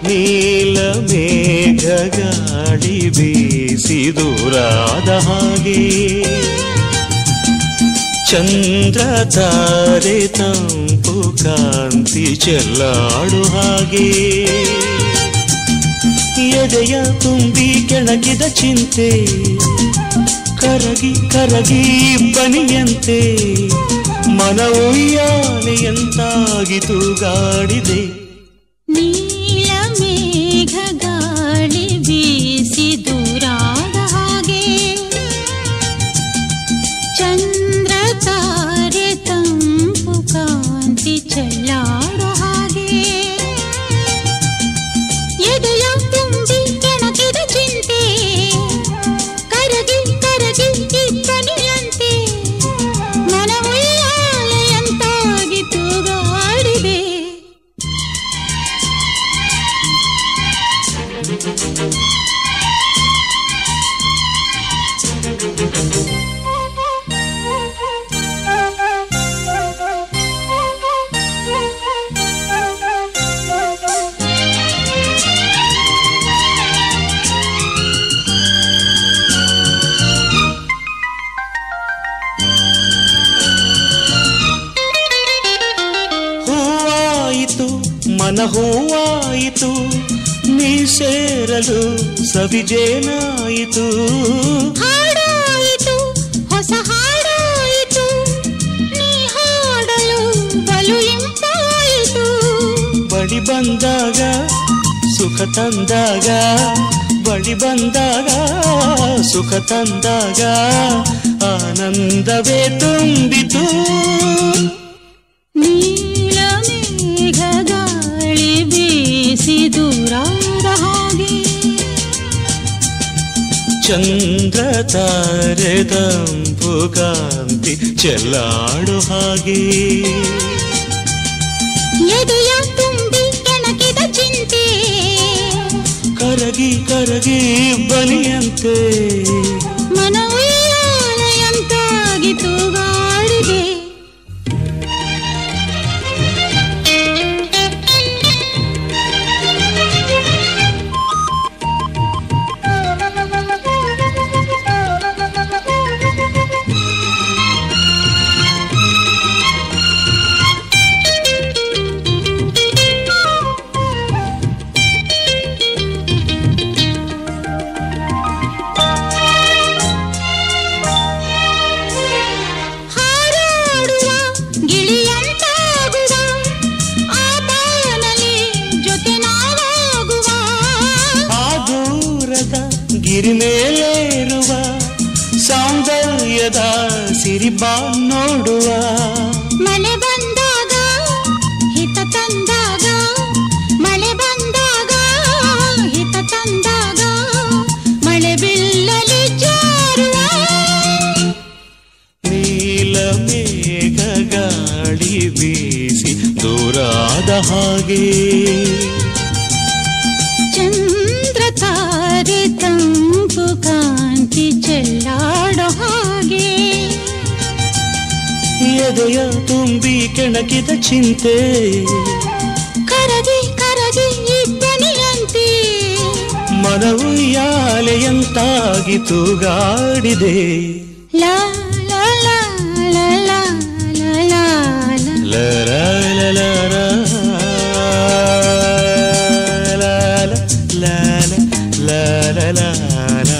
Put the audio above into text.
ನೀಲ ಮೇಘ ಗಾಳಿ ಬೀಸಿ ದೂರಾದ ಹಾಗೆ ಚಂದ್ರ ತಾರೆ ತಂಪು ಕಾಂತಿ ಚೆಲ್ಲಾಡು ಹಾಗೆ ಎದೆಯ ತುಂಬಿ ಕೆಣಕಿದ ಚಿಂತೆ ಕರಗಿ ಕರಗಿ ಬನಿಯಂತೆ ಮನವೊಯ್ಯಾಲೆಯಂತಾಗಿತು ಗಾಡಿದೆ ನೀಲ ಮೇಘ ಗಾಳಿ ಬೀಸಿ ದೂರಾದ ಹಾಗೆ ಚಂದ್ರ ತಾರೆ ತಂಪು ಕಾಂತಿ ಚೆಲ್ಲಾಡೋ ಹಾಗೆ ಎದೆಯ ತುಂಬಿ ಕೆಣಕಿದ ಚಿಂತೆ ಕರಗಿ ಕರಗಿ ಇಬ್ಬನಿಯಂತೆ ಮನವೊಯ್ಯಾಲೆಯಂತಾಗಿತು ಗಾಡಿದೆ ಹೂವಾಯಿತು ಮನ ಹೂವಾಯಿತು ನೀ ಸೇರಲು ಸವಿಜೇನಾಯಿತು ಹಾಡಾಯಿತು ಹೊಸ ಹಾಡಾಯಿತು ನೀ ಹಾಡಲು ಬಲು ಇಂಪಾಯಿತು ಬಳಿ ಬಂದಾಗ ಸುಖ ತಂದಾಗ ಬಳಿ ಬಂದಾಗ ಸುಖ ತಂದಾಗ ಆನಂದವೇ ತುಂಬಿತು ನೀಲ ಮೇಘ ಗಾಳಿ ಬೀಸಿ ದೂರಾದ ಹಾಗೆ ಚಂದ್ರ ತಾರೆ ತಂಪು ಕಾಂತಿ ಚೆಲ್ಲಾಡು ಹಾಗೆ ಎದೆಯ ತುಂಬಿ ಕೆಣಕಿದ ಚಿಂತೆ ಕರಗಿ ಕರಗಿ ಬಲಿಯಂತೆ ಮನವೊಯ್ಯಾಲೆಯಂತಾಗಿತು ಗಾಡಿದೆ ಗಿರಿಮೇಲೇರುವ ಸೌಂದರ್ಯದ ಸಿರಿಬಾ ನೋಡುವ ಮಳೆ ಬಂದಾಗ ಹಿತ ತಂದಾಗ ಮಳೆ ಬಂದಾಗ ಹಿತ ತಂದಾಗ ಮಳೆ ಬಿಲ್ಲಲಿ ಜಾರುವ ನೀಲ ಮೇಘ ಗಾಳಿ ಬೀಸಿ ದೂರಾದ ಹಾಗೆ ಚಂದ್ರ ತಾರೆ ತಂಪು ಕಾಂತಿ ಚೆಲ್ಲಾಡೋ ಹಾಗೆ ಎದೆಯ ತುಂಬಿ ಕೆಣಕಿದ ಚಿಂತೆ ಕರಗಿ ಕರಗಿ ಇಬ್ಬನಿಯಂತೆ ಮನವೊಯ್ಯಾಲೆಯಂತಾಗಿತು ಗಾಡಿದೆ ಲಾ ಲಾ ಲಾ ಲಾ ಲಾ ಲಾ ಲಾ ಲಾ la la la la la la la la la